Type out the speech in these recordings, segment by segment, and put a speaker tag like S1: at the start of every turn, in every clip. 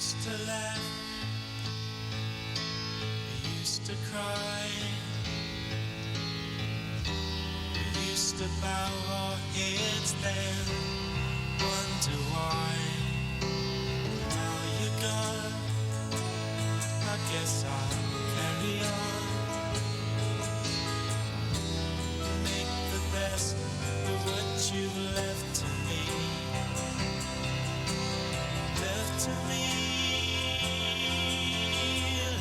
S1: used to laugh, we used to cry, we used to bow our heads then, wonder why. Now you're gone, I guess I'll carry on, make the best of what you've left to me. Left to me,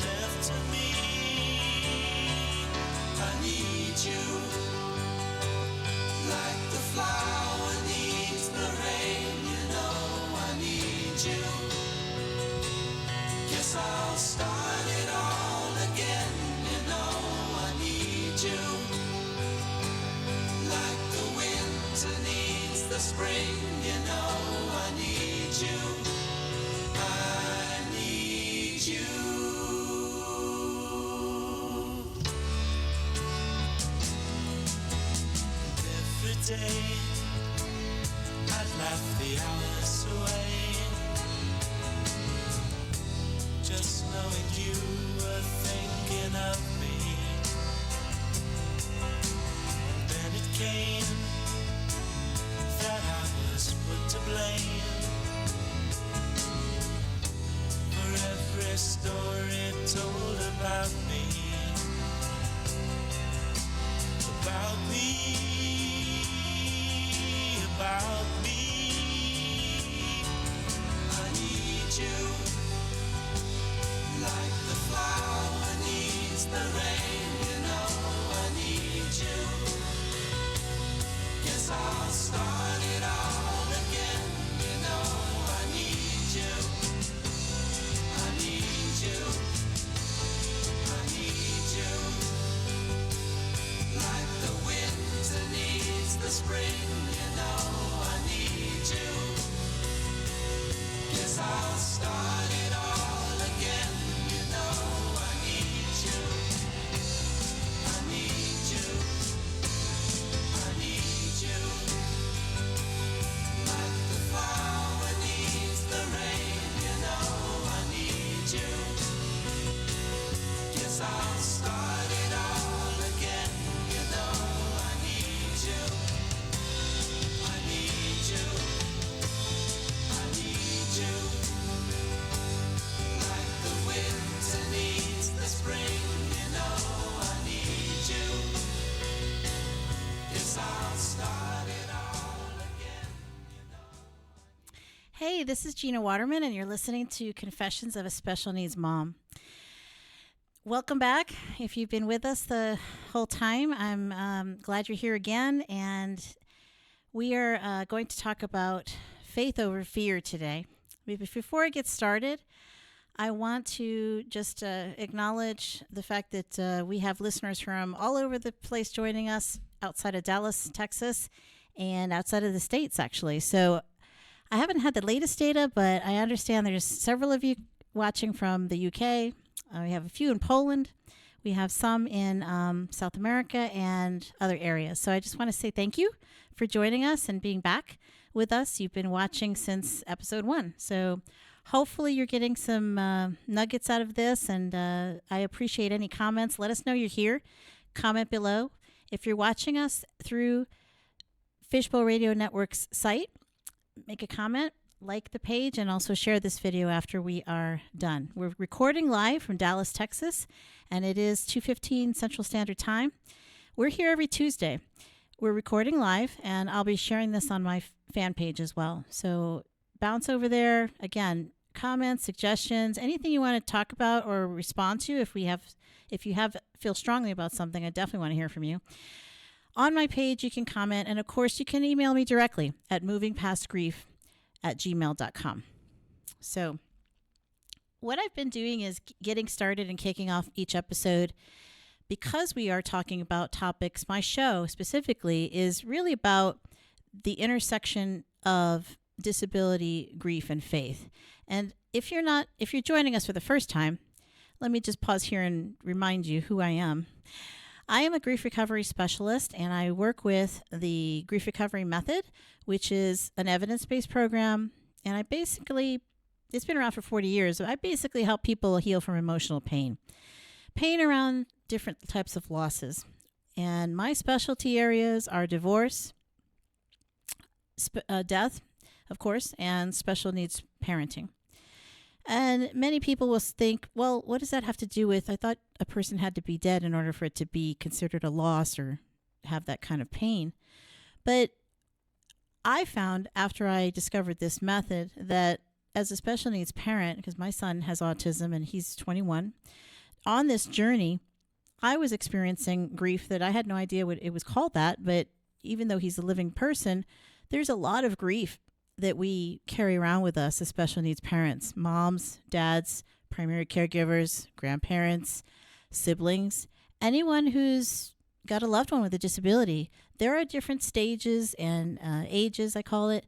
S1: left to me. I need you, like the flower needs the rain. You know I need you. Guess I'll start it all again. You know I need you, like the winter needs the spring. You know I need you. I need you. Every day I'd laugh the hours away, just knowing you were thinking of me. And then it came that I was put to blame for every story told about me, about me, about me. I need you, like the flower needs the rain. You know I need you. Guess I'll start it all again. You know I need you. I need you. I need you. Like the winter needs the spring. You know I need you. Guess I'll start it all again. You know I need you. I need you. I need you. Like the flower needs the rain. You know I need you. Guess I'll start it all again. You know I need you. I need you. I need you. Like the winter needs the spring. You know I need you. Guess I'll start it all again. You know.
S2: Hey, this is Gina Waterman, and you're listening to Confessions of a Special Needs Mom. Welcome back. If you've been with us the whole time, I'm glad you're here again. And we are going to talk about faith over fear today. Before I get started, I want to just acknowledge the fact that we have listeners from all over the place joining us outside of Dallas, Texas, and outside of the States, actually. So I haven't had the latest data, but I understand there's several of you watching from the UK. We have a few in Poland. We have some in South America and other areas. So I just want to say thank you for joining us and being back with us. You've been watching since episode 1. So hopefully you're getting some nuggets out of this, and I appreciate any comments. Let us know you're here. Comment below. If you're watching us through Fishbowl Radio Network's site, make a comment, like the page, and also share this video after we are done. We're recording live from Dallas, Texas, and it is 2:15 Central Standard Time. We're here every Tuesday. We're recording live, and I'll be sharing this on my fan page as well. So bounce over there. Again, comments, suggestions, anything you want to talk about or respond to. If you feel strongly about something, I definitely want to hear from you. On my page, you can comment, and of course, you can email me directly at movingpastgrief@gmail.com. So what I've been doing is getting started and kicking off each episode, because we are talking about topics. My show specifically is really about the intersection of disability, grief, and faith. And if you're joining us for the first time, let me just pause here and remind you who I am. I am a grief recovery specialist, and I work with the Grief Recovery Method, which is an evidence-based program. And I basically it's been around for 40 years. I basically help people heal from emotional pain around different types of losses. And my specialty areas are divorce, death, of course, and special needs parenting. And many people will think, well, what does that have to do with? I thought a person had to be dead in order for it to be considered a loss or have that kind of pain. But I found after I discovered this method that as a special needs parent, because my son has autism and he's 21, on this journey, I was experiencing grief that I had no idea what it was called that. But even though he's a living person, there's a lot of grief that we carry around with us as special needs parents, moms, dads, primary caregivers, grandparents, siblings, anyone who's got a loved one with a disability. There are different stages and ages, I call it,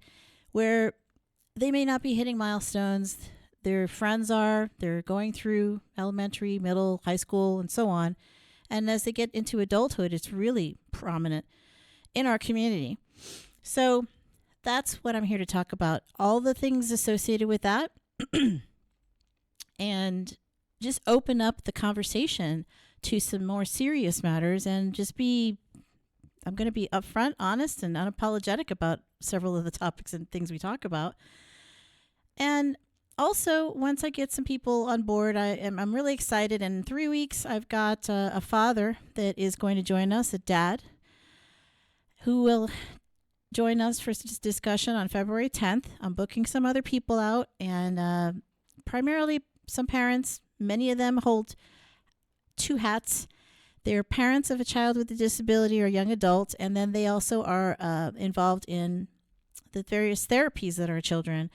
S2: where they may not be hitting milestones. Their friends are, they're going through elementary, middle, high school, and so on. And as they get into adulthood, it's really prominent in our community. So that's what I'm here to talk about. All the things associated with that and just open up the conversation to some more serious matters and just I'm going to be upfront, honest, and unapologetic about several of the topics and things we talk about. And also, once I get some people on board, I'm really excited. And in 3 weeks, I've got a father that is going to join us, a dad, who will join us for discussion on February 10th. I'm booking some other people out, and primarily some parents. Many of them hold two hats. They're parents of a child with a disability or young adult, and then they also are involved in the various therapies that our children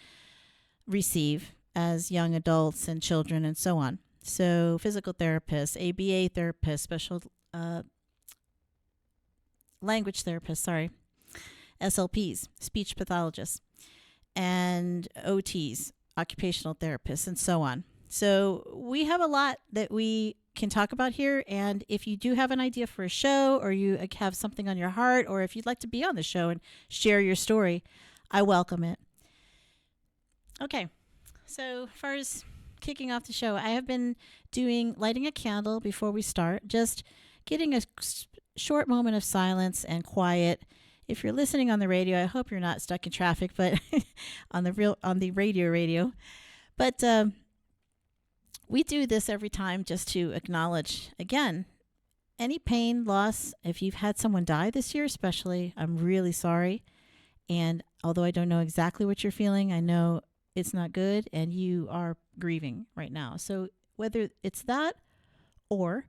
S2: receive as young adults and children and so on. So physical therapists, ABA therapists, special language therapists, SLPs, speech pathologists, and OTs, occupational therapists, and so on. So we have a lot that we can talk about here. And if you do have an idea for a show, or you have something on your heart, or if you'd like to be on the show and share your story, I welcome it. Okay, so as far as kicking off the show, I have been lighting a candle before we start, just getting a short moment of silence and quiet. If you're listening on the radio, I hope you're not stuck in traffic, but on the radio. But we do this every time just to acknowledge, again, any pain, loss. If you've had someone die this year especially, I'm really sorry. And although I don't know exactly what you're feeling, I know it's not good and you are grieving right now. So whether it's that or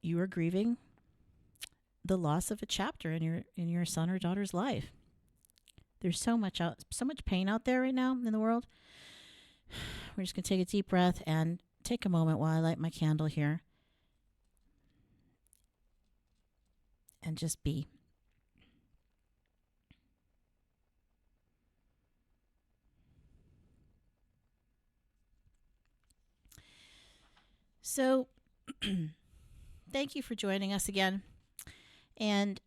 S2: you are grieving the loss of a chapter in your son or daughter's life. There's so much pain out there right now in the world. We're just going to take a deep breath and take a moment while I light my candle here and just be. So, thank you for joining us again. And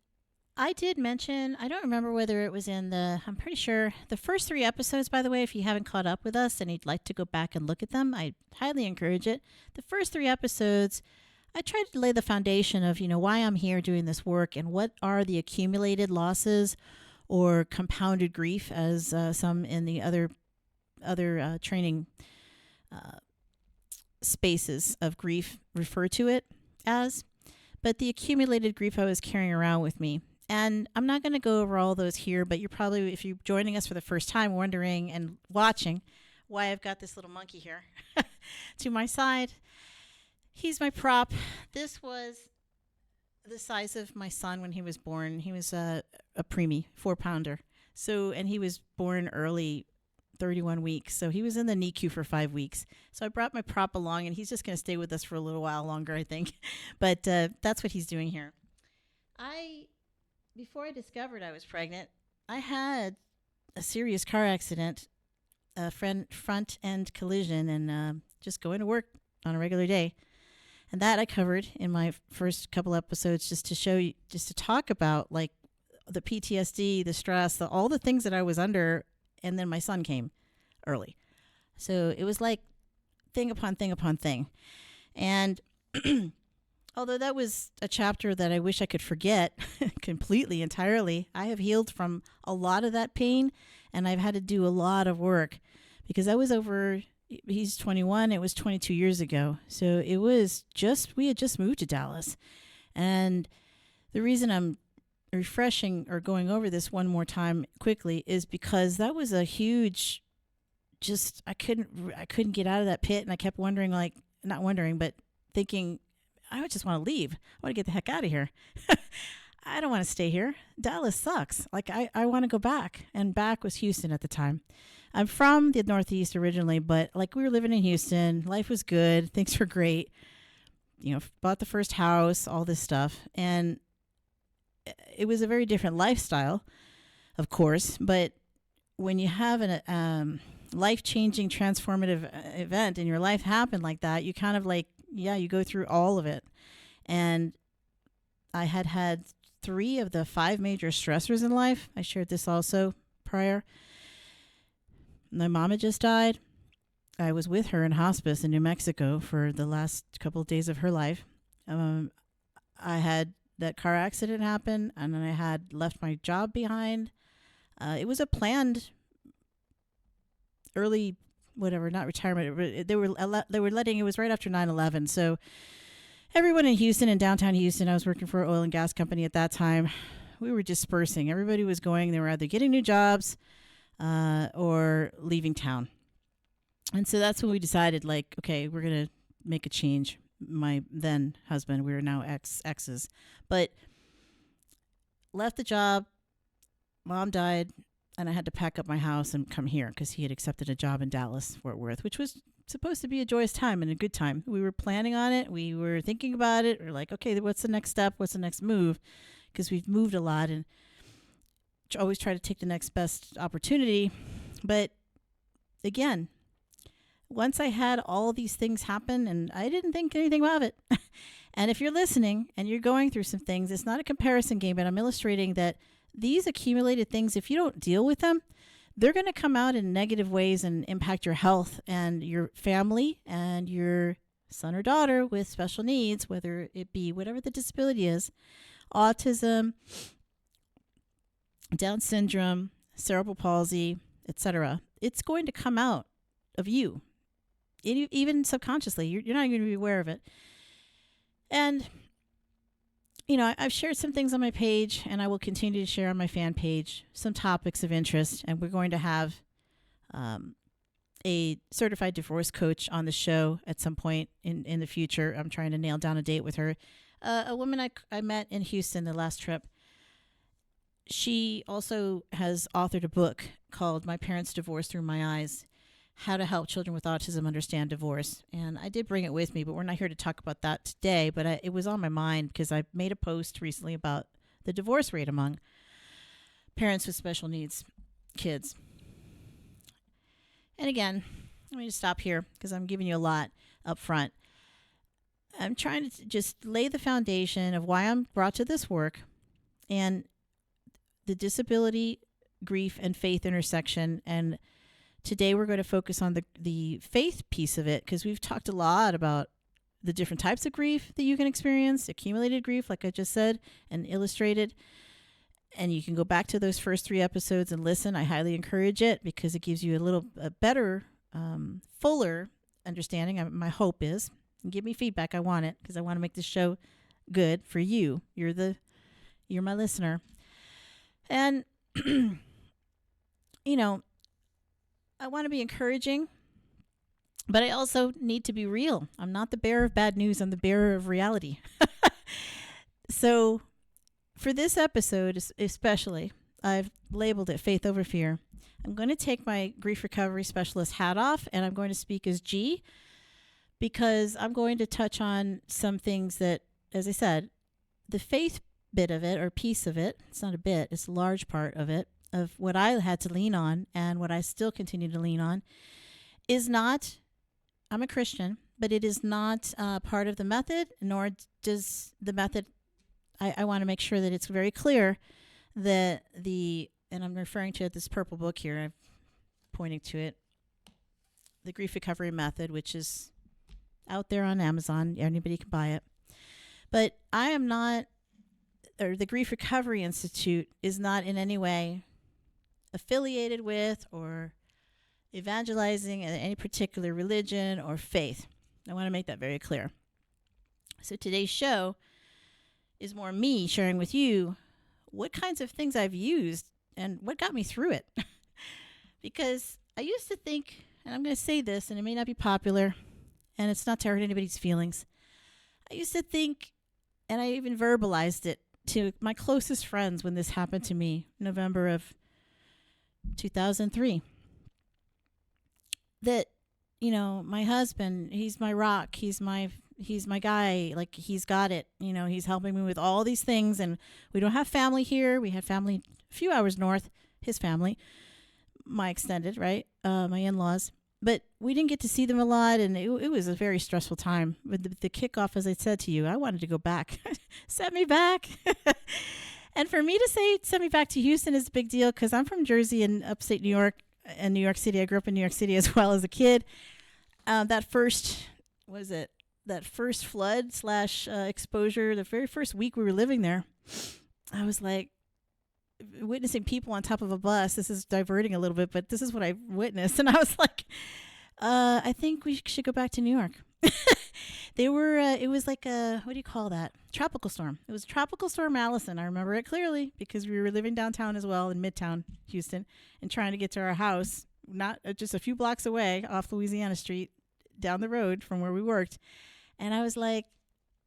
S2: I did mention, I don't remember whether it was I'm pretty sure the first 3 episodes, by the way, if you haven't caught up with us and you'd like to go back and look at them, I highly encourage it. The first 3 episodes, I tried to lay the foundation of, why I'm here doing this work and what are the accumulated losses or compounded grief, as some in the other training spaces of grief refer to it as. But the accumulated grief I was carrying around with me. And I'm not going to go over all those here, but you're probably, if you're joining us for the first time, wondering and watching why I've got this little monkey here to my side. He's my prop. This was the size of my son when he was born. He was a preemie, 4-pounder. And he was born early, 31 weeks. So he was in the NICU for 5 weeks. So I brought my prop along, and he's just going to stay with us for a little while longer, I think. But that's what he's doing here. Before I discovered I was pregnant, I had a serious car accident, a front end collision, and just going to work on a regular day. And that I covered in my first couple episodes, just to show you, just to talk about like the PTSD, the stress, all the things that I was under. And then my son came early. So it was like thing upon thing upon thing. And although that was a chapter that I wish I could forget completely, entirely, I have healed from a lot of that pain, and I've had to do a lot of work because I was over, he's 21, it was 22 years ago. So it was just, we had just moved to Dallas. And the reason I'm refreshing or going over this one more time quickly is because that was a huge, just, I couldn't get out of that pit, and I kept wondering, like, not wondering, but thinking, I would just want to leave. I want to get the heck out of here. I don't want to stay here. Dallas sucks. Like, I want to go back. And back was Houston at the time. I'm from the Northeast originally, but like we were living in Houston. Life was good. Things were great. You know, bought the first house, all this stuff. And it was a very different lifestyle, of course. But when you have an life-changing, transformative event in your life happen like that, you kind of like, yeah, you go through all of it. And I had 3 of the 5 major stressors in life. I shared this also prior. My mom had just died. I was with her in hospice in New Mexico for the last couple of days of her life. I had that car accident happen, and then I had left my job behind. It was a planned early, whatever, not retirement. They were letting, it was right after 9/11. So everyone in Houston, in downtown Houston, I was working for an oil and gas company at that time. We were dispersing. Everybody was going. They were either getting new jobs or leaving town. And so that's when we decided, like, okay, we're going to make a change. My then husband, we were now exes, but left the job. Mom died, and I had to pack up my house and come here because he had accepted a job in Dallas, Fort Worth, which was supposed to be a joyous time and a good time. We were planning on it. We were thinking about it. We're like, okay, what's the next step? What's the next move? Because we've moved a lot and always try to take the next best opportunity. But again, once I had all these things happen, and I didn't think anything of it. And if you're listening and you're going through some things, it's not a comparison game, but I'm illustrating that these accumulated things, if you don't deal with them, they're going to come out in negative ways and impact your health and your family and your son or daughter with special needs, whether it be whatever the disability is, autism, Down syndrome, cerebral palsy, etc. It's going to come out of you, even subconsciously. You're not going to be aware of it. And, you know, I've shared some things on my page, and I will continue to share on my fan page some topics of interest. And we're going to have a certified divorce coach on the show at some point in the future. I'm trying to nail down a date with her. A woman I met in Houston the last trip. She also has authored a book called My Parents' Divorce Through My Eyes, How to Help Children with Autism Understand Divorce. And I did bring it with me, but we're not here to talk about that today. But it was on my mind because I made a post recently about the divorce rate among parents with special needs kids. And again, let me just stop here because I'm giving you a lot up front. I'm trying to just lay the foundation of why I'm brought to this work and the disability, grief, and faith intersection. And today we're going to focus on the faith piece of it because we've talked a lot about the different types of grief that you can experience, accumulated grief, like I just said, and illustrated. And you can go back to those first 3 episodes and listen. I highly encourage it because it gives you a better, fuller understanding. My hope is, and give me feedback. I want it because I want to make this show good for you. You're my listener. And, you know, I want to be encouraging, but I also need to be real. I'm not the bearer of bad news. I'm the bearer of reality. So for this episode, especially, I've labeled it Faith Over Fear. I'm going to take my grief recovery specialist hat off, and I'm going to speak as G because I'm going to touch on some things that, as I said, the faith bit of it or piece of it, it's not a bit, it's a large part of it, of what I had to lean on and what I still continue to lean on, is not, I'm a Christian, but it is not part of the method, nor does the method, I want to make sure that it's very clear that and I'm referring to this purple book here, I'm pointing to it, the grief recovery method, which is out there on Amazon. Anybody can buy it. But I am not, or the Grief Recovery Institute is not in any way affiliated with or evangelizing any particular religion or faith. I want to make that very clear. So today's show is more me sharing with you what kinds of things I've used and what got me through it. Because I used to think, and I'm going to say this, and it may not be popular, and it's not to hurt anybody's feelings. I used to think, and I even verbalized it to my closest friends when this happened to me, November of 2003, that, you know, my husband, he's my rock, he's my guy, like he's got it, you know, he's helping me with all these things, and we don't have family here. We had family a few hours north, his family, my extended, right, my in-laws, but we didn't get to see them a lot, and it was a very stressful time. With the kickoff, as I said to you, I wanted to go back. Send me back. And for me to say send me back to Houston is a big deal because I'm from Jersey and upstate New York and New York City. I grew up in New York City as well as a kid. That first flood / exposure, the very first week we were living there, I was like witnessing people on top of a bus. This is diverting a little bit, but this is what I witnessed. And I was like, I think we should go back to New York. It was like what do you call that? Tropical storm. It was Tropical Storm Allison. I remember it clearly because we were living downtown as well in Midtown Houston and trying to get to our house, not just a few blocks away off Louisiana Street down the road from where we worked. And I was like,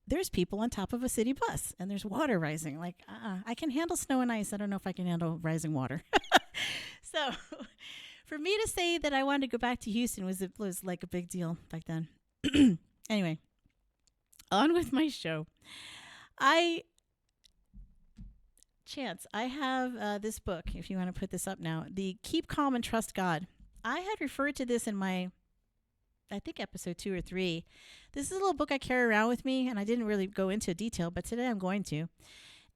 S2: there's people on top of a city bus and there's water rising. Like, I can handle snow and ice. I don't know if I can handle rising water. So for me to say that I wanted to go back to Houston was like a big deal back then. Anyway, on with my show. I have this book, if you want to put this up now, the Keep Calm and Trust God. I had referred to this in my, I think, episode 2 or 3. This is a little book I carry around with me, and I didn't really go into detail, but today I'm going to.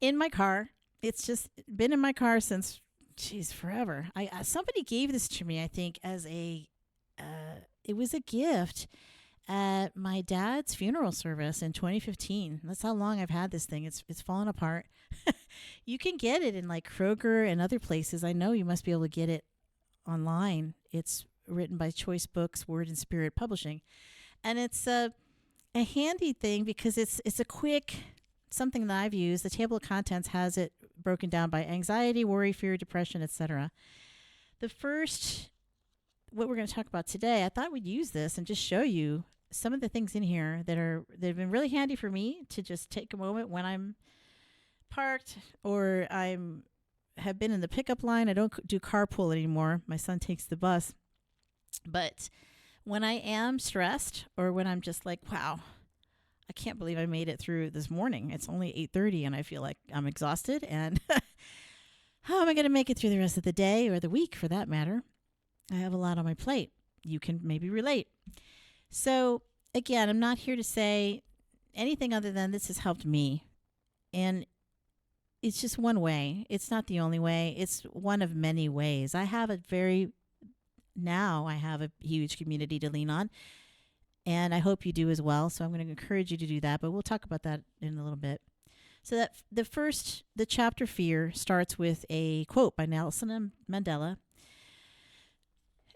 S2: In my car. It's just been in my car since, forever. Somebody gave this to me, I think, as it was a gift at my dad's funeral service in 2015. That's how long I've had this thing. It's fallen apart. You can get it in like Kroger and other places. I know you must be able to get it online. It's written by Choice Books, Word and Spirit Publishing. And it's a handy thing because it's a quick, something that I've used. The table of contents has it broken down by anxiety, worry, fear, depression, etc. What we're going to talk about today, I thought we'd use this and just show you some of the things in here that have been really handy for me to just take a moment when I'm parked or have been in the pickup line. I don't do carpool anymore. My son takes the bus. But when I am stressed or when I'm just like, wow, I can't believe I made it through this morning. It's only 8:30 and I feel like I'm exhausted and how am I going to make it through the rest of the day or the week for that matter? I have a lot on my plate. You can maybe relate. So again, I'm not here to say anything other than this has helped me. And it's just one way. It's not the only way. It's one of many ways. I have a huge community to lean on. And I hope you do as well. So I'm going to encourage you to do that. But we'll talk about that in a little bit. So that the chapter Fear starts with a quote by Nelson Mandela.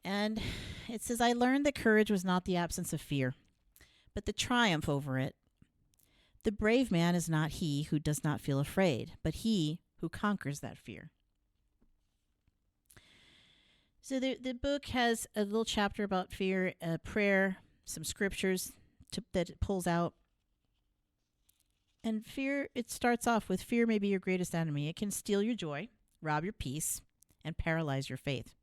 S2: And it says, I learned that courage was not the absence of fear, but the triumph over it. The brave man is not he who does not feel afraid, but he who conquers that fear. So the book has a little chapter about fear, prayer, some scriptures that it pulls out. And fear, it starts off with fear may be your greatest enemy. It can steal your joy, rob your peace, and paralyze your faith.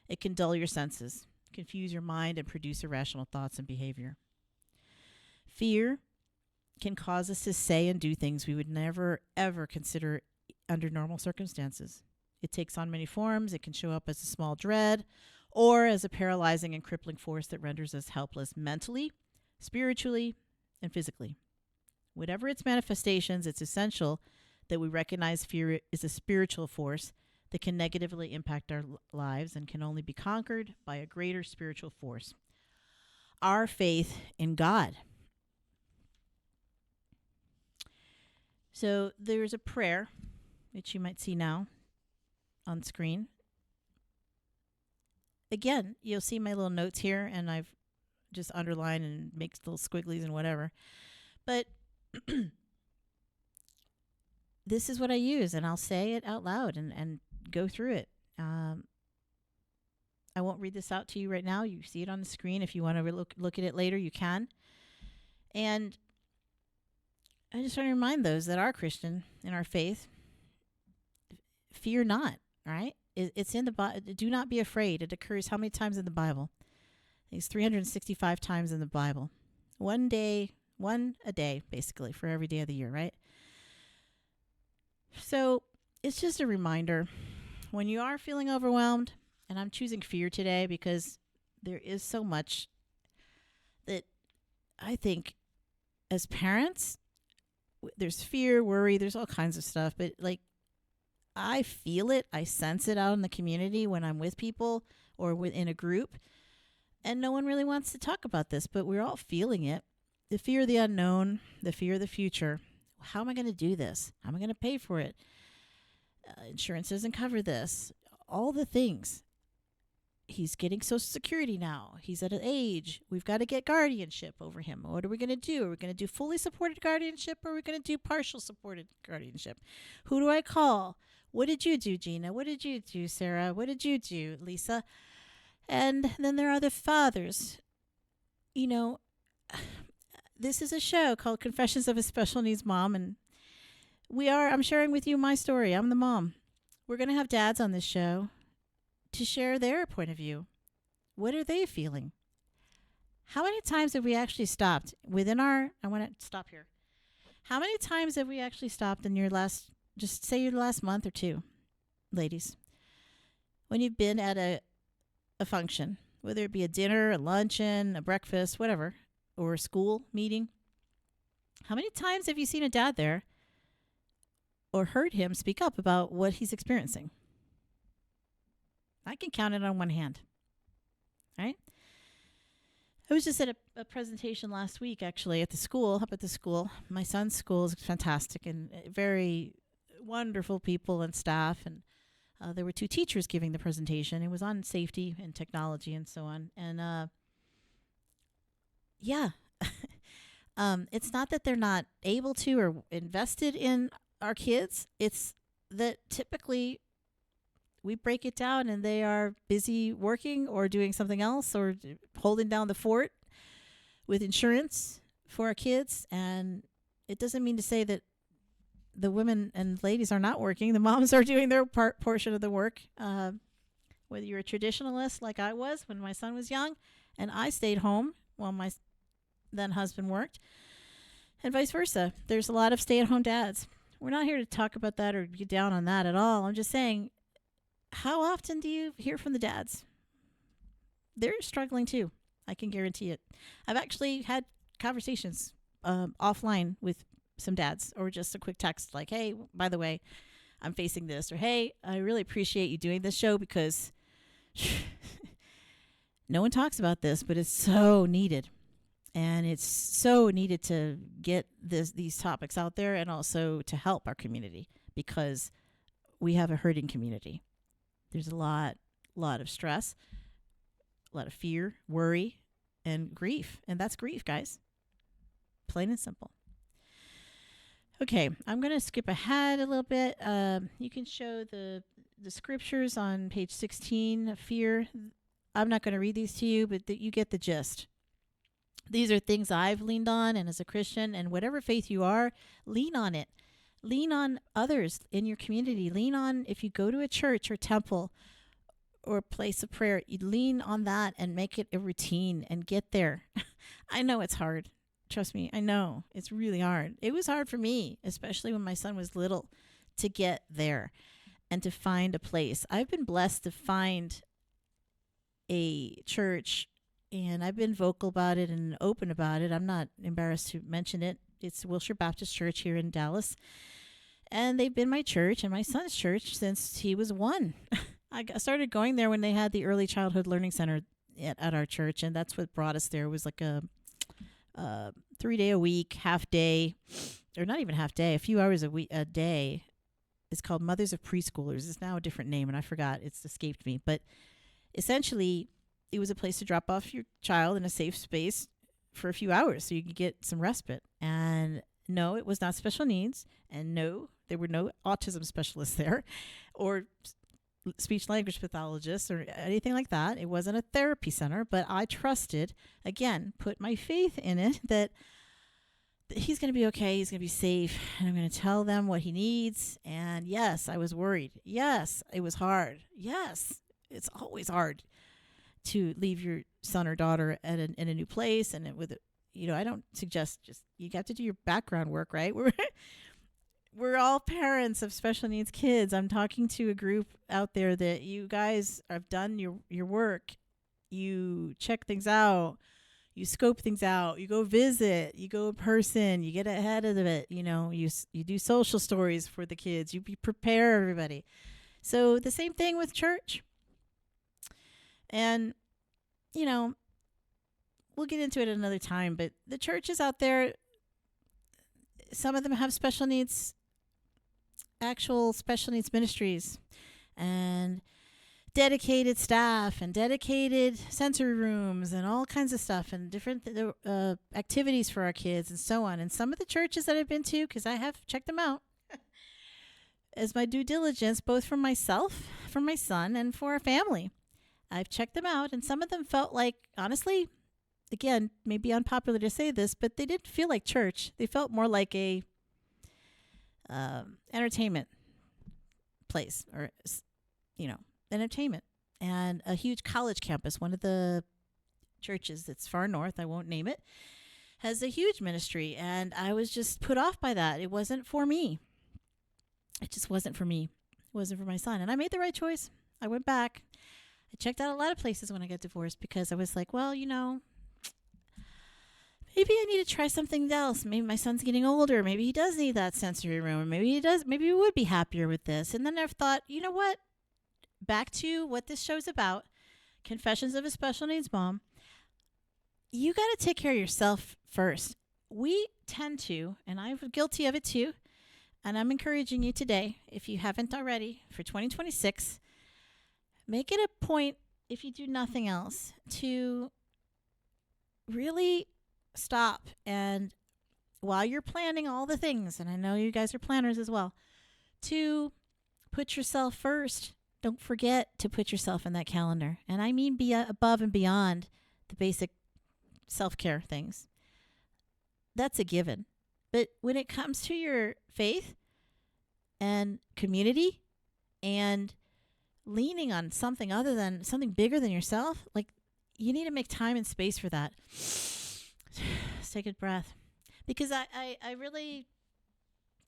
S2: It can dull your senses, confuse your mind, and produce irrational thoughts and behavior. Fear can cause us to say and do things we would never, ever consider under normal circumstances. It takes on many forms. It can show up as a small dread or as a paralyzing and crippling force that renders us helpless mentally, spiritually, and physically. Whatever its manifestations, it's essential that we recognize fear is a spiritual force that can negatively impact our lives and can only be conquered by a greater spiritual force. our faith in God. So there's a prayer, which you might see now on screen. Again, you'll see my little notes here, and I've just underlined and make little squigglies and whatever. But this is what I use, and I'll say it out loud and go through it. I won't read this out to you right now. You see it on the screen. If you want to look at it later, you can. And I just want to remind those that are Christian in our faith, fear not, right? It's in the Bible. Do not be afraid. It occurs how many times in the Bible? It's 365 times in the Bible. One a day, basically, for every day of the year, right? So it's just a reminder, when you are feeling overwhelmed, and I'm choosing fear today because there is so much that I think as parents, there's fear, worry, there's all kinds of stuff, but like I feel it, I sense it out in the community when I'm with people or within a group, and no one really wants to talk about this, but we're all feeling it. The fear of the unknown, the fear of the future. How am I going to do this? How am I going to pay for it? Insurance doesn't cover this. All the things. He's getting Social Security now. He's at an age. We've got to get guardianship over him. What are we going to do? Are we going to do fully supported guardianship, or are we going to do partial supported guardianship? Who do I call? What did you do, Gina? What did you do, Sarah? What did you do, Lisa? And then there are the fathers. You know, this is a show called Confessions of a Special Needs Mom, and I'm sharing with you my story. I'm the mom. We're going to have dads on this show to share their point of view. What are they feeling? How many times have we actually stopped I want to stop here. How many times have we actually stopped in your last month or two, ladies, when you've been at a function, whether it be a dinner, a luncheon, a breakfast, whatever, or a school meeting? How many times have you seen a dad there or heard him speak up about what he's experiencing? I can count it on one hand, right? I was just at a presentation last week, actually, up at the school. My son's school is fantastic and very wonderful people and staff. And there were 2 teachers giving the presentation. It was on safety and technology and so on. And it's not that they're not able to or invested in our kids. It's that typically we break it down and they are busy working or doing something else or holding down the fort with insurance for our kids. And it doesn't mean to say that the women and ladies are not working. The moms are doing their portion of the work. Whether you're a traditionalist like I was when my son was young and I stayed home while my then husband worked, and vice versa. There's a lot of stay-at-home dads. We're not here to talk about that or get down on that at all. I'm just saying, how often do you hear from the dads? They're struggling too. I can guarantee it. I've actually had conversations offline with some dads, or just a quick text like, hey, by the way, I'm facing this, or hey, I really appreciate you doing this show because no one talks about this, but it's so needed. And it's so needed to get these topics out there and also to help our community because we have a hurting community. There's a lot of stress, a lot of fear, worry, and grief. And that's grief, guys. Plain and simple. Okay, I'm going to skip ahead a little bit. You can show the scriptures on page 16, fear. I'm not going to read these to you, but you get the gist. These are things I've leaned on, and as a Christian, and whatever faith you are, lean on it. Lean on others in your community. Lean on, if you go to a church or temple or place of prayer, you lean on that and make it a routine and get there. I know it's hard. Trust me, I know. It's really hard. It was hard for me, especially when my son was little, to get there and to find a place. I've been blessed to find a church, and I've been vocal about it and open about it. I'm not embarrassed to mention it. It's Wilshire Baptist Church here in Dallas. And they've been my church and my son's church since he was 1. I started going there when they had the Early Childhood Learning Center at our church, and that's what brought us there. It was like a 3 day a week, half day, or not even half day, a few hours a day. It's called Mothers of Preschoolers. It's now a different name, and I forgot. It's escaped me. But essentially, it was a place to drop off your child in a safe space for a few hours so you could get some respite. And no, it was not special needs. And no, there were no autism specialists there or speech language pathologists or anything like that. It wasn't a therapy center, but I trusted, again, put my faith in it that he's going to be okay. He's going to be safe. And I'm going to tell them what he needs. And yes, I was worried. Yes, it was hard. Yes, it's always hard to leave your son or daughter in a new place. And I don't suggest just, you got to do your background work, right? We're all parents of special needs kids. I'm talking to a group out there that you guys have done your work. You check things out. You scope things out. You go visit. You go in person. You get ahead of it. You do social stories for the kids. You prepare everybody. So the same thing with church. And, we'll get into it another time, but the churches out there, some of them have actual special needs ministries and dedicated staff and dedicated sensory rooms and all kinds of stuff and different activities for our kids and so on. And some of the churches that I've been to, because I have checked them out as my due diligence, both for myself, for my son, and for our family, I've checked them out. And some of them felt like, honestly, again, maybe unpopular to say this, but they didn't feel like church. They felt more like a entertainment place or, entertainment. And a huge college campus, one of the churches that's far north, I won't name it, has a huge ministry. And I was just put off by that. It wasn't for me. It just wasn't for me. It wasn't for my son. And I made the right choice. I went back. I checked out a lot of places when I got divorced because I was like, well, maybe I need to try something else. Maybe my son's getting older. Maybe he does need that sensory room. Or maybe he does. Maybe he would be happier with this. And then I've thought, you know what? Back to what this show's about, Confessions of a Special Needs Mom. You got to take care of yourself first. We tend to, and I'm guilty of it too, and I'm encouraging you today, if you haven't already, for 2026, make it a point, if you do nothing else, to really stop and while you're planning all the things, and I know you guys are planners as well, to put yourself first. Don't forget to put yourself in that calendar. And I mean be above and beyond the basic self-care things. That's a given. But when it comes to your faith and community and leaning on something other than something bigger than yourself, like you need to make time and space for that. Just take a breath. Because I really,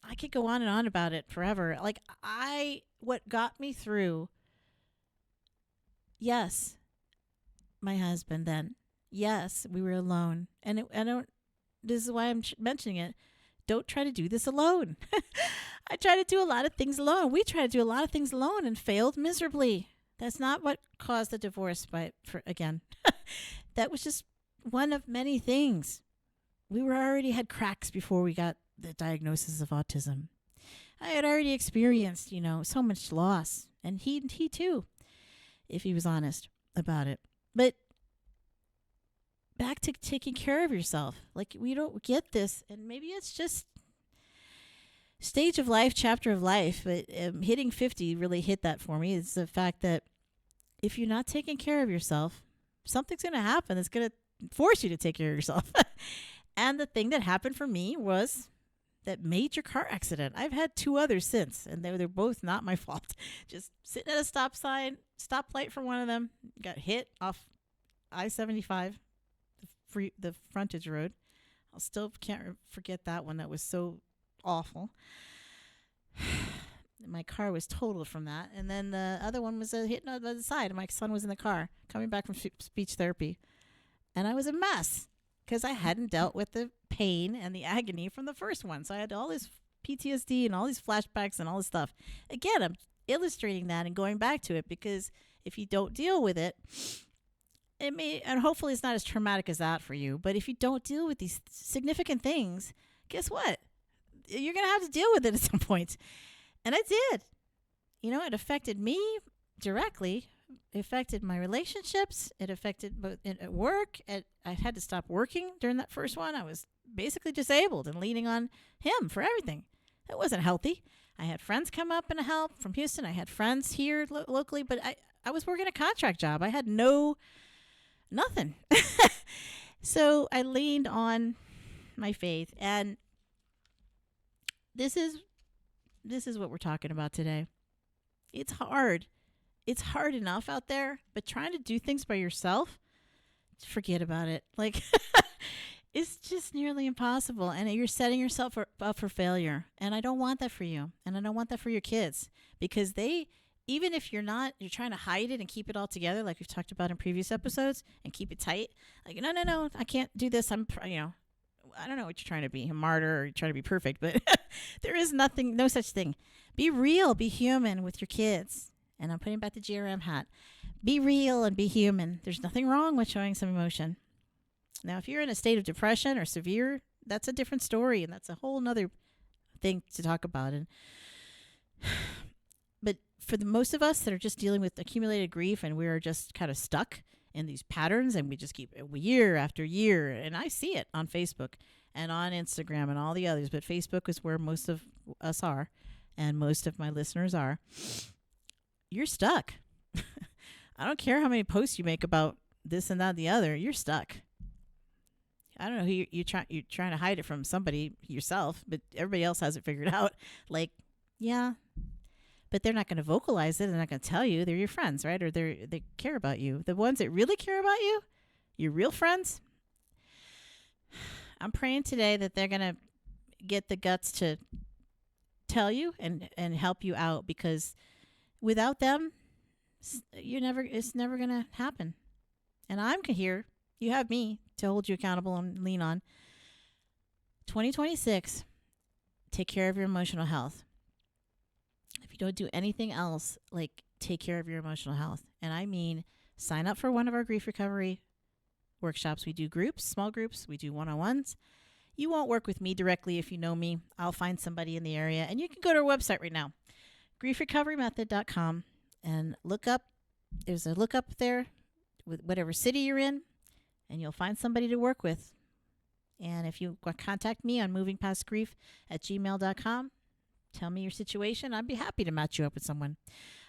S2: I could go on and on about it forever. Like what got me through, yes, my husband then, yes, we were alone. And this is why I'm mentioning it. Don't try to do this alone. I try to do a lot of things alone. We try to do a lot of things alone and failed miserably. That's not what caused the divorce, again. That was just one of many things. We already had cracks before we got the diagnosis of autism. I had already experienced, so much loss. And he too, if he was honest about it. But back to taking care of yourself. Like, we don't get this, and maybe it's just stage of life, chapter of life, but hitting 50 really hit that for me. It's the fact that if you're not taking care of yourself, something's going to happen that's going to force you to take care of yourself. And the thing that happened for me was that major car accident. I've had 2 others since, and they're both not my fault. Just sitting at a stoplight for one of them, got hit off I-75, the frontage road. I still can't forget that one. That was so awful. My car was totaled from that. And then the other one was a hit on the side. My son was in the car coming back from speech therapy. And I was a mess because I hadn't dealt with the pain and the agony from the first one. So I had all this PTSD and all these flashbacks and all this stuff. Again, I'm illustrating that and going back to it because if you don't deal with it, it may, and hopefully it's not as traumatic as that for you. But if you don't deal with these significant things, guess what? You're going to have to deal with it at some point. And I did. It affected me directly. It affected my relationships. It affected both at work. I had to stop working during that first one. I was basically disabled and leaning on him for everything. That wasn't healthy. I had friends come up and help from Houston. I had friends here locally, but I was working a contract job. I had nothing. So I leaned on my faith, and this is what we're talking about today. It's hard. It's hard enough out there, but trying to do things by yourself, forget about it. Like, it's just nearly impossible, and you're setting yourself up for failure. And I don't want that for you, and I don't want that for your kids, because even if you're trying to hide it and keep it all together, like we've talked about in previous episodes, and keep it tight. Like, no, I can't do this. I don't know what you're trying to be, a martyr, or you're trying to be perfect, but there is no such thing. Be real, be human with your kids. And I'm putting back the GRM hat. Be real and be human. There's nothing wrong with showing some emotion. Now, if you're in a state of depression or severe, that's a different story, and that's a whole nother thing to talk about. But for the most of us that are just dealing with accumulated grief, and we're just kind of stuck in these patterns, and we just keep year after year, and I see it on Facebook and on Instagram and all the others, but Facebook is where most of us are, and most of my listeners are. You're stuck. I don't care how many posts you make about this and that and the other. You're stuck. I don't know who you're trying to hide it from, somebody, yourself, but everybody else has it figured out. Like, yeah, but they're not going to vocalize it. They're not going to tell you. They're your friends, right? Or they care about you. The ones that really care about you, your real friends. I'm praying today that they're going to get the guts to tell you and help you out, because without them, it's never going to happen. And I'm here. You have me to hold you accountable and lean on. 2026, take care of your emotional health. If you don't do anything else, like, take care of your emotional health. And I mean, sign up for one of our grief recovery workshops. We do groups, small groups. We do one-on-ones. You won't work with me directly if you know me. I'll find somebody in the area. And you can go to our website right now, griefrecoverymethod.com, and look up. There's a look up there with whatever city you're in, and you'll find somebody to work with. And if you contact me on movingpastgrief@gmail.com, tell me your situation. I'd be happy to match you up with someone.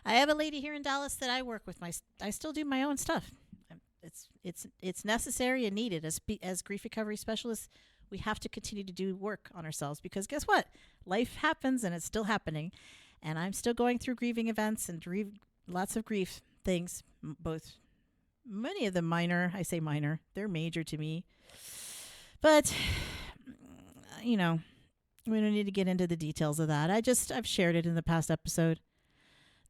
S2: I have a lady here in Dallas that I work with. I still do my own stuff. It's necessary and needed. As grief recovery specialists, we have to continue to do work on ourselves, because guess what? Life happens, and it's still happening. And I'm still going through grieving events and lots of grief things, many of them minor. I say minor. They're major to me. But, we don't need to get into the details of that. I've shared it in the past episode.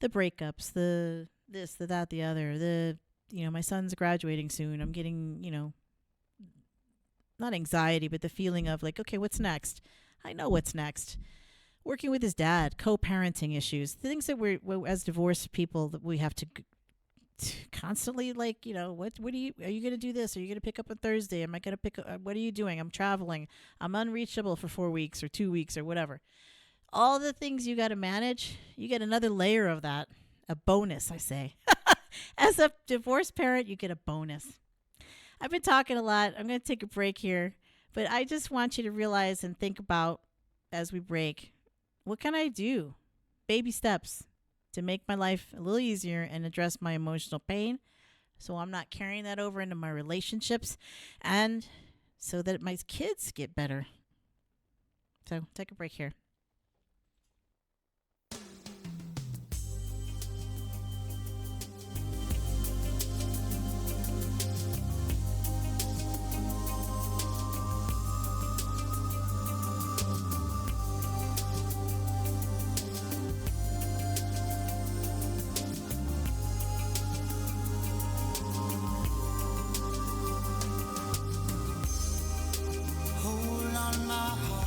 S2: The breakups, the this, the that, the other, my son's graduating soon. I'm getting, not anxiety, but the feeling of like, okay, what's next? I know what's next. Working with his dad, co-parenting issues, things that we're as divorced people, that we have to constantly, like, are you going to do this? Are you going to pick up on Thursday? Am I going to pick up? What are you doing? I'm traveling. I'm unreachable for 4 weeks or 2 weeks or whatever. All the things you got to manage, you get another layer of that, a bonus, I say. As a divorced parent, you get a bonus. I've been talking a lot. I'm going to take a break here, but I just want you to realize and think about, as we break, what can I do? Baby steps to make my life a little easier and address my emotional pain, so I'm not carrying that over into my relationships, and so that my kids get better. So take a break here.
S1: Hold on, my heart.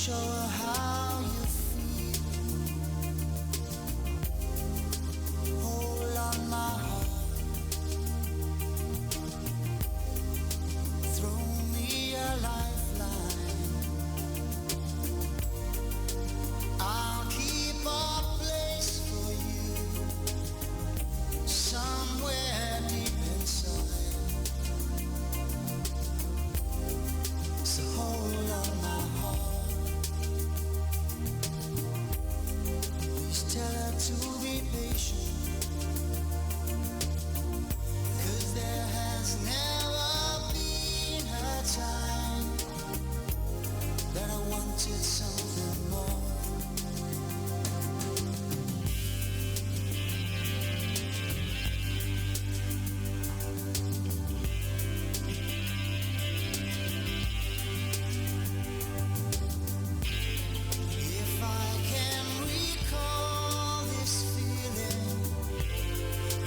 S1: show her how you feel. Hold on my heart. Throw me a lifeline. I'll keep a place for you somewhere deep inside. So hold on my heart. Please tell her to be patient. 'Cause there has never been a time that I wanted something more. If I can recall this feeling,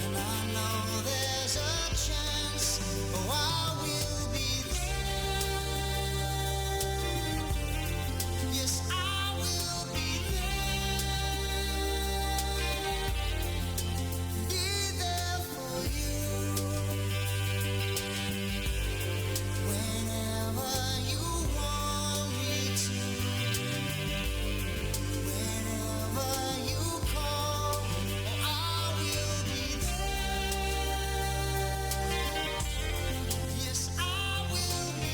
S1: and I know there's a chance, oh, I will be there. Yes, I will be there. Be there for you whenever you want me to. Whenever you call, oh, I will be there. Yes, I will be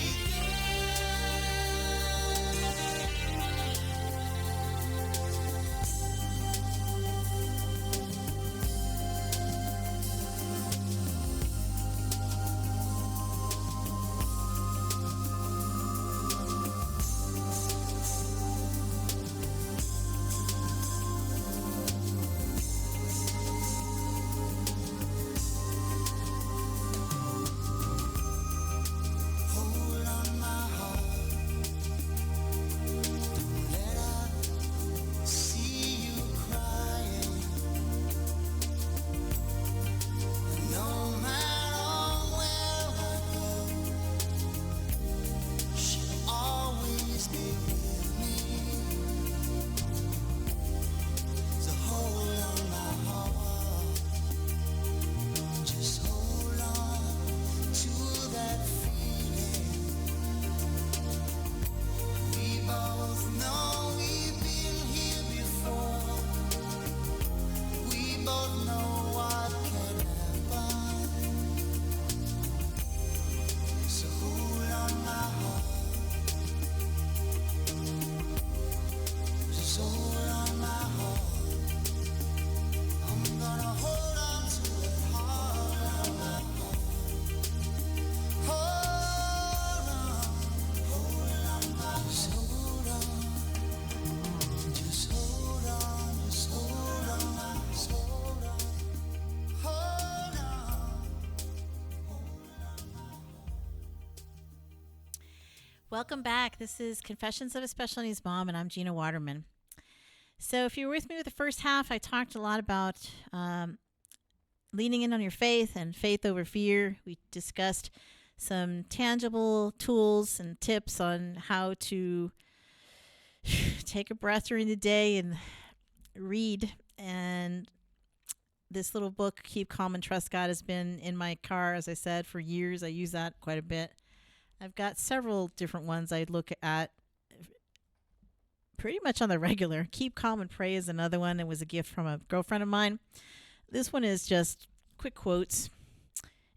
S1: Hold on my heart. Let her see you crying. No matter where I go, she'll always be with me. So hold on my heart. Just hold on to that feeling. We both know we've been here before. We both know what can happen. So hold on my heart. Just hold on my heart. I'm gonna hold on to it hard. Hold on. Hold on, just hold on. Just hold on. Just hold on. Just hold on. Hold on.
S2: Welcome back. This is Confessions of a Special Needs Mom, and I'm Gina Waterman. So, if you were with me with the first half, I talked a lot about leaning in on your faith and faith over fear. We discussed some tangible tools and tips on how to take a breath during the day and read. And this little book, Keep Calm and Trust God, has been in my car, as I said, for years. I use that quite a bit. I've got several different ones I look at pretty much on the regular. Keep Calm and Pray is another one. It was a gift from a girlfriend of mine. This one is just quick quotes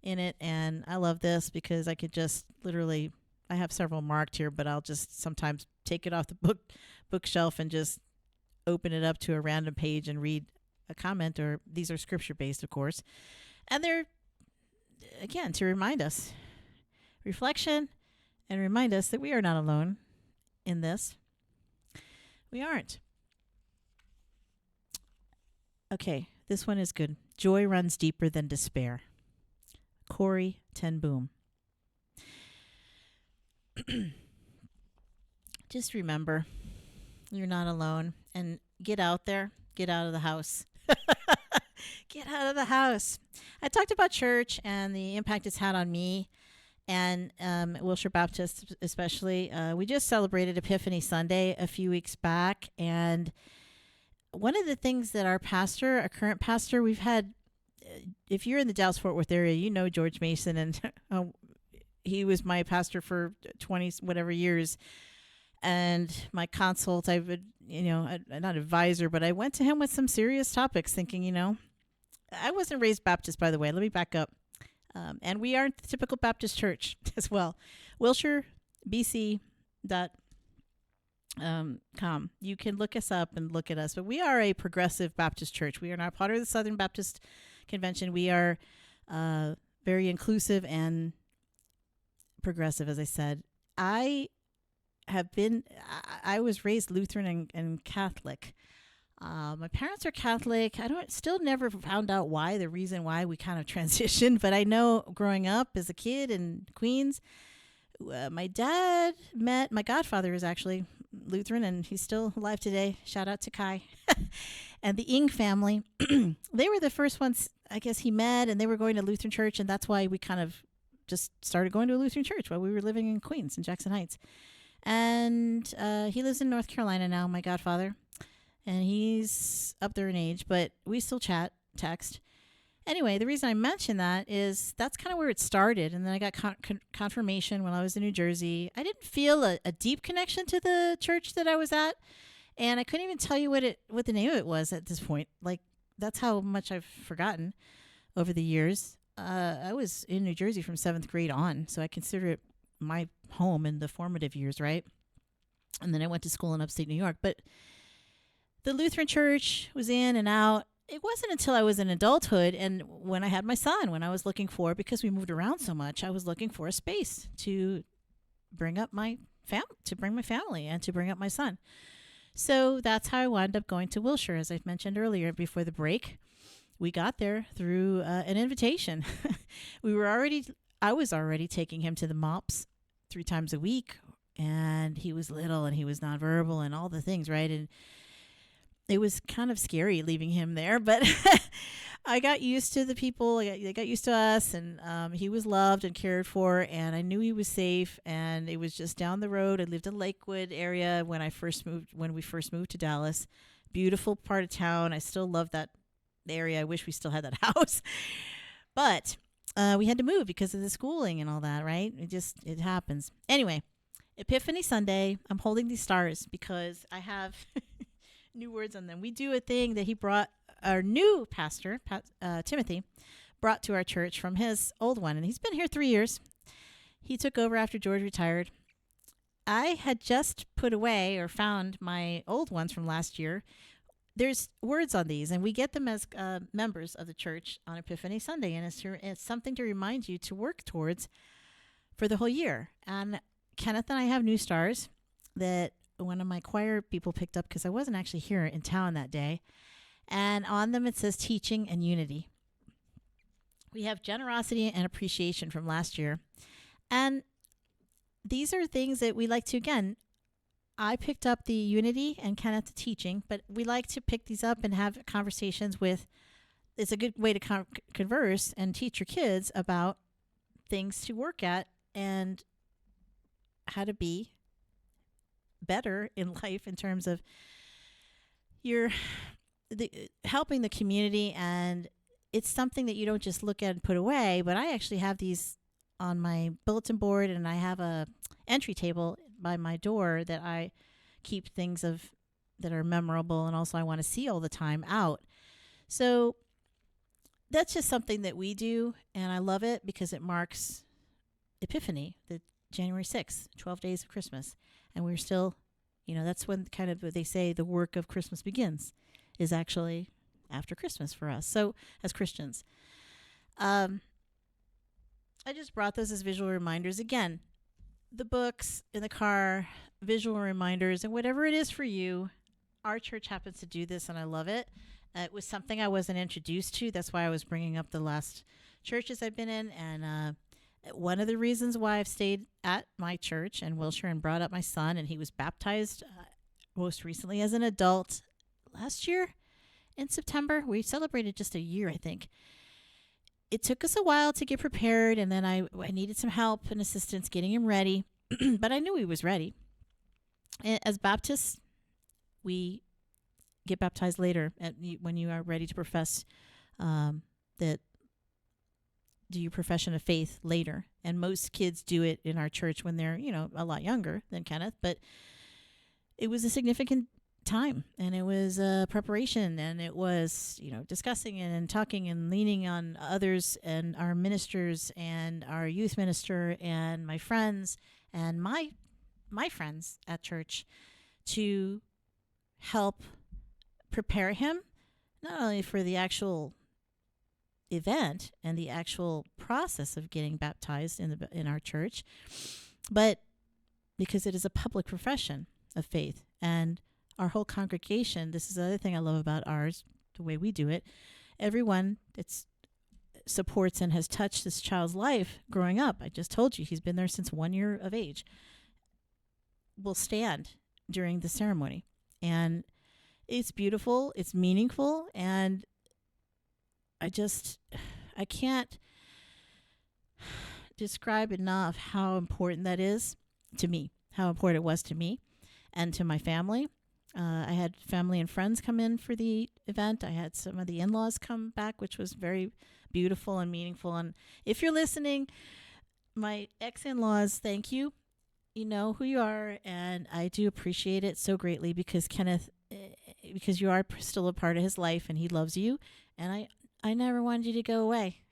S2: in it, and I love this because I could just literally, I have several marked here, but I'll just sometimes take it off the bookshelf and just open it up to a random page and read a comment, or these are scripture based, of course. And they're, again, to remind us, reflection, and remind us that we are not alone in this. We aren't. Okay, this one is good. Joy runs deeper than despair. Corey Ten Boom. Just remember, you're not alone, and get out there. Get out of the house. Get out of the house. I talked about church and the impact it's had on me, and Wilshire Baptist especially. We just celebrated Epiphany Sunday a few weeks back, and one of the things that our current pastor, we've had, if you're in the Dallas-Fort Worth area, you know George Mason, and he was my pastor for 20 whatever years, and my consult. I would, not advisor, but I went to him with some serious topics, thinking, I wasn't raised Baptist, by the way. Let me back up. And we aren't the typical Baptist church as well. WilshireBC.com. You can look us up and look at us, but we are a progressive Baptist church. We are not part of the Southern Baptist Convention. We are very inclusive and progressive, as I said. I was raised Lutheran and Catholic. My parents are Catholic. Still never found out the reason why we kind of transitioned, but I know growing up as a kid in Queens, my godfather is actually Lutheran, and he's still alive today. Shout out to Kai. And the Ing family, they were the first ones, I guess, he met, and they were going to Lutheran church, and that's why we kind of just started going to a Lutheran church while we were living in Queens, in Jackson Heights. And he lives in North Carolina now, my godfather. And he's up there in age, but we still text. Anyway, the reason I mention that is that's kind of where it started. And then I got confirmation when I was in New Jersey. I didn't feel a deep connection to the church that I was at. And I couldn't even tell you what the name of it was at this point. Like, that's how much I've forgotten over the years. I was in New Jersey from 7th grade on, so I consider it my home in the formative years, right? And then I went to school in upstate New York. But the Lutheran church was in and out. It wasn't until I was in adulthood and when I had my son, when I was looking for, because we moved around so much, I was looking for a space to bring up my family and to bring up my son. So that's how I wound up going to Wilshire, as I mentioned earlier before the break. We got there through an invitation. I was already taking him to the MOPS 3 times a week, and he was little and he was nonverbal and all the things, right? And it was kind of scary leaving him there, but I got used to the people. They got used to us, and he was loved and cared for, and I knew he was safe. And it was just down the road. I lived in Lakewood area when we first moved to Dallas. Beautiful part of town. I still love that area. I wish we still had that house, but we had to move because of the schooling and all that, right? It happens. Anyway, Epiphany Sunday, I'm holding these stars because I have new words on them. We do a thing that he brought, our new pastor, Timothy, brought to our church from his old one, and he's been here 3 years. He took over after George retired. I had just put away or found my old ones from last year. There's words on these, and we get them as members of the church on Epiphany Sunday, and it's something to remind you to work towards for the whole year. And Kenneth and I have new stars that one of my choir people picked up because I wasn't actually here in town that day. And on them it says teaching and unity. We have generosity and appreciation from last year. And these are things that we like to, again, I picked up the unity and Kenneth the teaching, but we like to pick these up and have conversations with, it's a good way to converse and teach your kids about things to work at and how to be better in life in terms of helping the community. And it's something that you don't just look at and put away, but I actually have these on my bulletin board, and I have a entry table by my door that I keep things that are memorable and also I want to see all the time out. So that's just something that we do, and I love it because it marks Epiphany, the January 6th, 12 days of Christmas. And we're still, that's when kind of they say the work of Christmas begins, is actually after Christmas for us. So as Christians, I just brought those as visual reminders. Again, the books in the car, visual reminders, and whatever it is for you. Our church happens to do this, and I love it. It was something I wasn't introduced to. That's why I was bringing up the last churches I've been in. And one of the reasons why I've stayed at my church in Wilshire and brought up my son, and he was baptized most recently as an adult last year in September. We celebrated just a year, I think. it took us a while to get prepared, and then I needed some help and assistance getting him ready, but I knew he was ready. As Baptists, we get baptized later when you are ready to profess that do your profession of faith later. And most kids do it in our church when they're, a lot younger than Kenneth. But it was a significant time, and it was preparation, and it was, discussing and talking and leaning on others and our ministers and our youth minister and my friends and my friends at church to help prepare him not only for the actual event and the actual process of getting baptized in our church, but because it is a public profession of faith, and our whole congregation. This is the other thing I love about ours, the way we do it. Everyone that supports and has touched this child's life growing up. I just told you he's been there since 1 year of age. Will stand during the ceremony, and it's beautiful. It's meaningful, and I can't describe enough how important that is to me, how important it was to me and to my family. I had family and friends come in for the event. I had some of the in-laws come back, which was very beautiful and meaningful. And if you're listening, my ex-in-laws, thank you. You know who you are, and I do appreciate it so greatly because Kenneth, because you are still a part of his life, and he loves you, and I never wanted you to go away.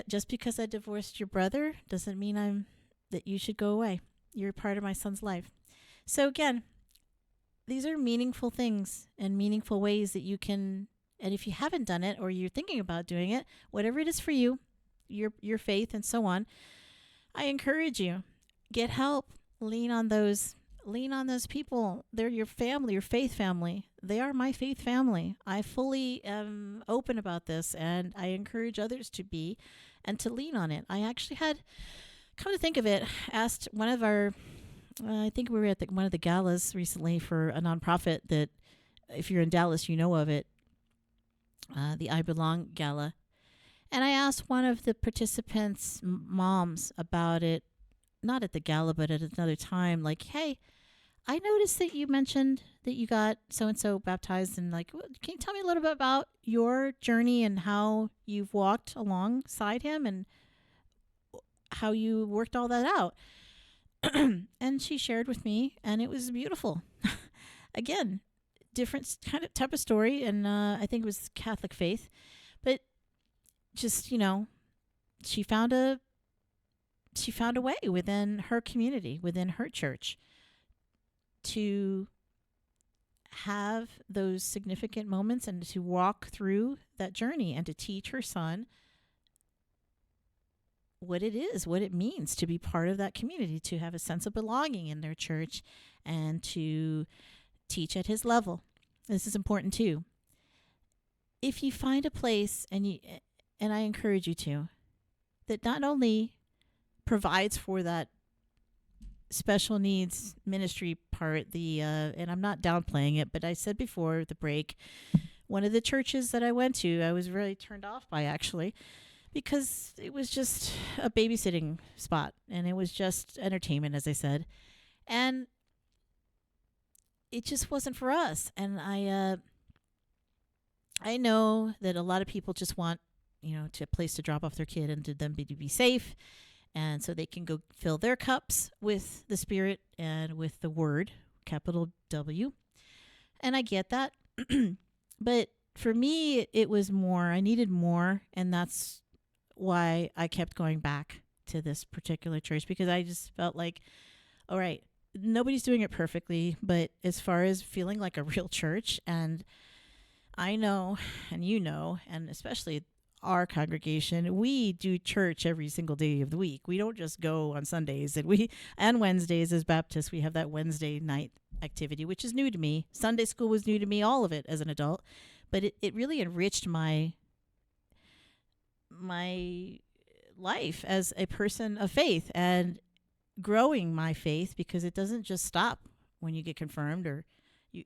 S2: Just because I divorced your brother doesn't mean that you should go away. You're part of my son's life. So again, these are meaningful things and meaningful ways that you can, and if you haven't done it or you're thinking about doing it, whatever it is for you, your faith and so on, I encourage you, get help, lean on those people. They're your family, your faith family. They are my faith family. I fully am open about this, and I encourage others to be and to lean on it. I actually had, come to think of it, asked one of our, I think we were at one of the galas recently for a nonprofit that, if you're in Dallas, you know of it, the I Belong Gala. And I asked one of the participants' moms about it, not at the gala, but at another time, like, hey, I noticed that you mentioned that you got so-and-so baptized, and can you tell me a little bit about your journey and how you've walked alongside him and how you worked all that out? And she shared with me, and it was beautiful. Again, different type of story, and I think it was Catholic faith, but just, she found a way within her community, within her church, to have those significant moments and to walk through that journey and to teach her son what it is, what it means to be part of that community, to have a sense of belonging in their church, and to teach at his level. This is important too. If you find a place, and I encourage you to, that not only provides for that special needs ministry part, and I'm not downplaying it, but I said before the break, one of the churches that I went to, I was really turned off by, actually, because it was just a babysitting spot, and it was just entertainment, as I said, and it just wasn't for us. And I know that a lot of people just want, to a place to drop off their kid and to them to be safe, and so they can go fill their cups with the Spirit and with the Word, capital W. And I get that. But for me, it was more. I needed more, and that's why I kept going back to this particular church, because I just felt like, all right, nobody's doing it perfectly, but as far as feeling like a real church, and I know, and and especially our congregation, we do church every single day of the week. We don't just go on Sundays, and Wednesdays as Baptists. We have that Wednesday night activity, which is new to me. Sunday school was new to me, all of it as an adult, but it really enriched my life as a person of faith and growing my faith, because it doesn't just stop when you get confirmed or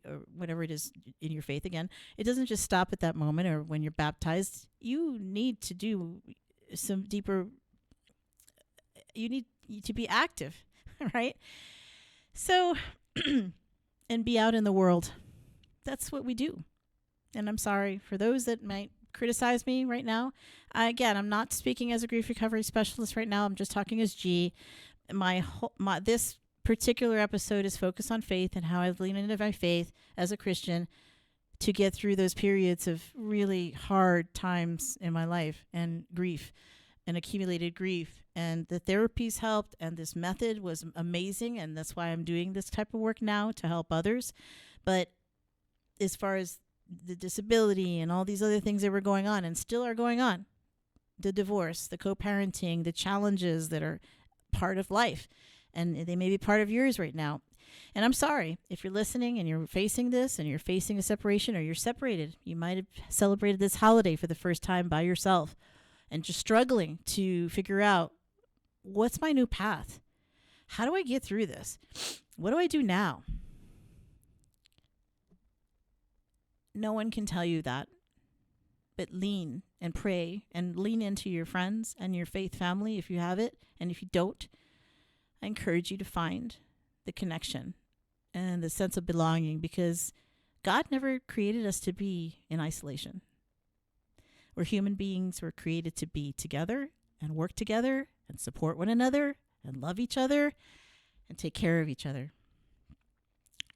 S2: or whatever it is in your faith again, it doesn't just stop at that moment or when you're baptized. You need to do some deeper, you need to be active, right? So, and be out in the world. That's what we do. And I'm sorry for those that might criticize me right now. Again, I'm not speaking as a grief recovery specialist right now. I'm just talking as G. My this particular episode is focused on faith and how I've leaned into my faith as a Christian to get through those periods of really hard times in my life and grief and accumulated grief. And the therapies helped, and this method was amazing, and that's why I'm doing this type of work now to help others. But as far as the disability and all these other things that were going on and still are going on, the divorce, the co-parenting, the challenges that are part of life, and they may be part of yours right now. And I'm sorry if you're listening and you're facing this and you're facing a separation or you're separated. You might have celebrated this holiday for the first time by yourself and just struggling to figure out, what's my new path? How do I get through this? What do I do now? No one can tell you that, but lean and pray and lean into your friends and your faith family if you have it. And if you don't, I encourage you to find the connection and the sense of belonging, because God never created us to be in isolation. We're human beings. We're created to be together and work together and support one another and love each other and take care of each other.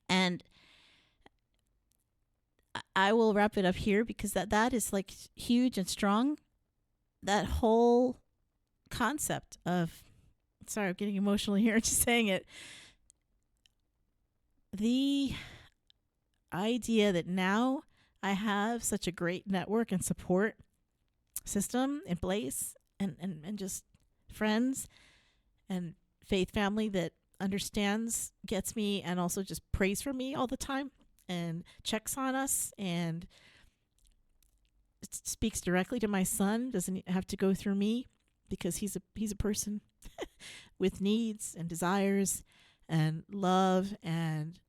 S2: And I will wrap it up here because that is like huge and strong. That whole concept of, sorry, I'm getting emotional here just saying it. The idea that now I have such a great network and support system in place, and just friends and faith family that understands, gets me, and also just prays for me all the time and checks on us and speaks directly to my son, doesn't have to go through me, because he's a person with needs and desires and love and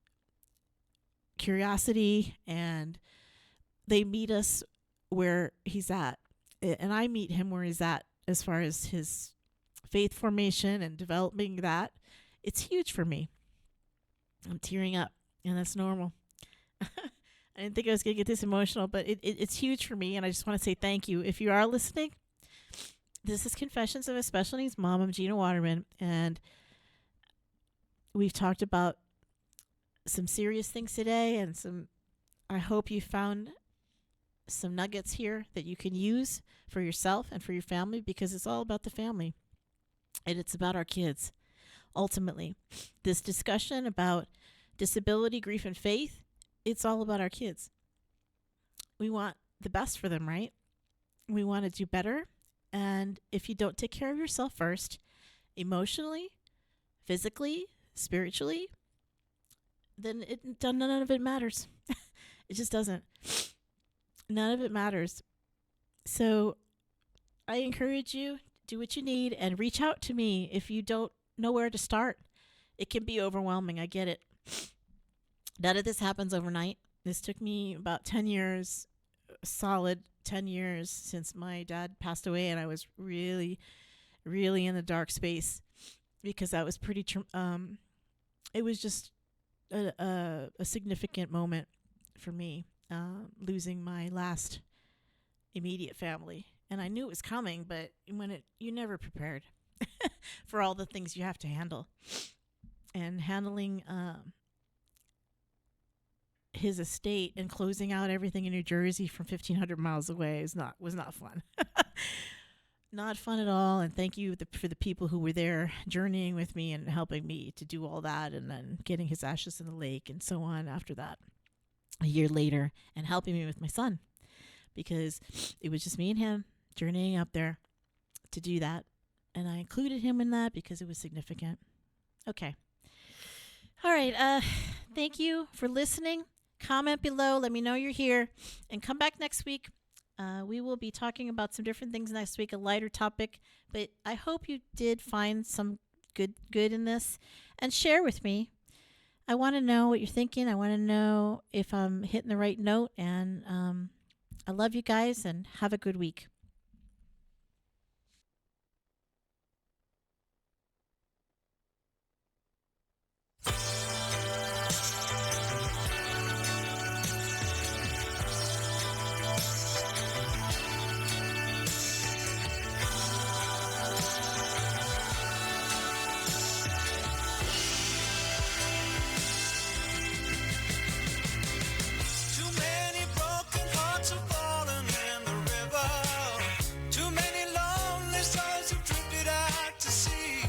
S2: curiosity, and they meet us where he's at, and I meet him where he's at as far as his faith formation and developing that. It's huge for me. I'm tearing up, and that's normal. I didn't think I was going to get this emotional, but it's huge for me, and I just want to say thank you. If you are listening, this is Confessions of a Special Needs Mom. I'm Gina Waterman, and we've talked about some serious things today, and I hope you found some nuggets here that you can use for yourself and for your family, because it's all about the family, and it's about our kids. Ultimately, this discussion about disability, grief, and faith, it's all about our kids. We want the best for them, right? We want to do better. And if you don't take care of yourself first, emotionally, physically, spiritually, then none of it matters. It just doesn't. None of it matters. So I encourage you, do what you need and reach out to me if you don't know where to start. It can be overwhelming. I get it. None of this happens overnight. This took me about 10 years, solid 10 years since my dad passed away, and I was really, really in the dark space, because that was pretty, it was just a significant moment for me, losing my last immediate family. And I knew it was coming, but you never prepared for all the things you have to handle. And handling his estate and closing out everything in New Jersey from 1,500 miles away was not fun. Not fun at all. And thank you for the people who were there journeying with me and helping me to do all that, and then getting his ashes in the lake and so on after that a year later, and helping me with my son, because it was just me and him journeying up there to do that. And I included him in that because it was significant. Okay. All right. Thank you for listening. Comment below. Let me know you're here, and come back next week. We will be talking about some different things next week, a lighter topic, but I hope you did find some good in this, and share with me I want to know what you're thinking. I want to know if I'm hitting the right note. And I love you guys and have a good week.
S1: Too many broken hearts have fallen in the river. Too many lonely souls have drifted out to sea.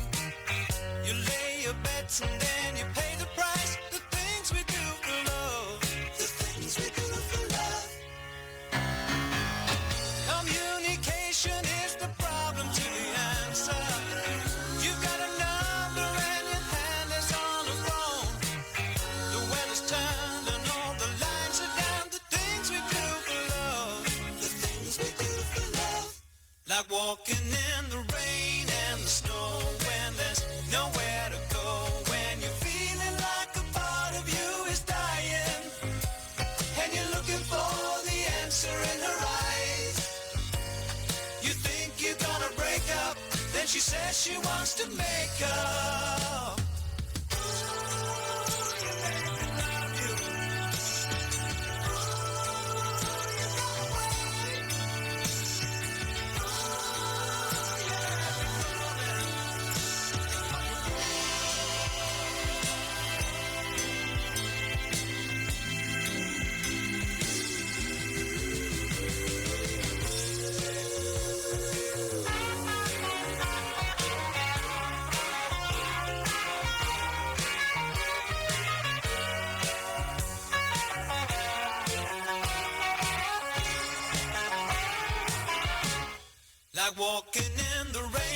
S1: You lay your bets and then you pay the price. The things we do for love. The things we do for love. Communication is the problem to the answer. You've got a number and your hand is on the phone. The weather's turned and all the lines are down. The things we do for love. The things we do for love. Like walking in the rain and the snow when there's nowhere to go. When you're feeling like a part of you is dying. And you're looking for the answer in her eyes. You think you're gonna break up. Then she says she wants to make up. Like walking in the rain.